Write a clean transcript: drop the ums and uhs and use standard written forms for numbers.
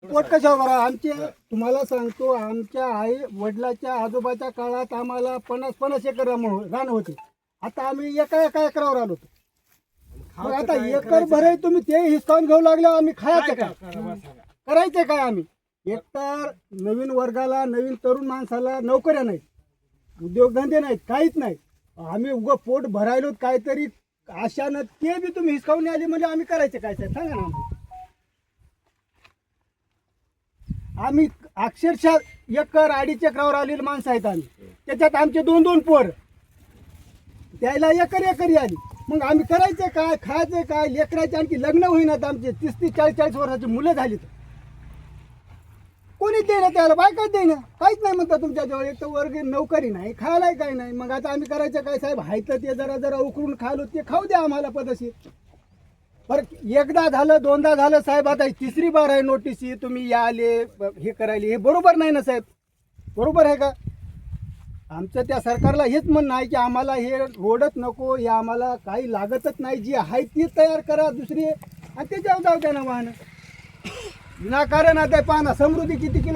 पोट कशावर भरा? आमचे तुम्हाला सांगतो, आमच्या आई वडिलाच्या आजोबाच्या काळात आम्हाला 50 एकर रान होते. आता आम्ही एका एकरावर आलो. मग आता एकर भरे तुम्ही ते हिसकावून घेऊ लागले, आम्ही खायचं काय? करायचं काय? आम्ही एकतर नवीन वर्गाला, नवीन तरुण माणसाला नोकऱ्या नाहीत, उद्योगधंदे नाहीत, काहीच नाही. आम्ही उगं पोट भरायलो काहीतरी आशानं, ते बी तुम्ही हिसकावून आले म्हणजे आम्ही करायचं काय साहेब? सांगा ना. आम्ही अक्षरशः एकर 2.5 एकरावर आलेली माणसं आहेत आम्ही. त्याच्यात आमचे 2 पोर, त्याला एकर आली. मग आम्ही करायचं काय? खायचं काय? लेकराचे आणखी लग्न होईनात आमचे. 30 40 वर्षाची मुलं झाली. तर कोणी देणं त्याला? बायकाच देणं, काहीच नाही म्हणतात तुमच्याजवळ. एक तर वर्ग नोकरी नाही, खायला काही नाही. मग आता आम्ही करायचं काय साहेब? हायचं ते जरा उकरून खायलो, ते खाऊ द्या आम्हाला पदशी. बरं, एकदा झालं, दोनदा झालं साहेब, आता 3री बार आहे नोटीस. तुम्ही या आले हे करायले, हे बरोबर नाही ना साहेब? बरोबर आहे का? आमचं त्या सरकारला हेच म्हणणं आहे की आम्हाला हे रोडच नको, हे आम्हाला काही लागतच नाही. जी आहे ती तयार करा दुसरी, आणि त्याच्यावर जाऊ द्या ना वाहनं. विनाकारण आता पाहना समृद्धी किती किलो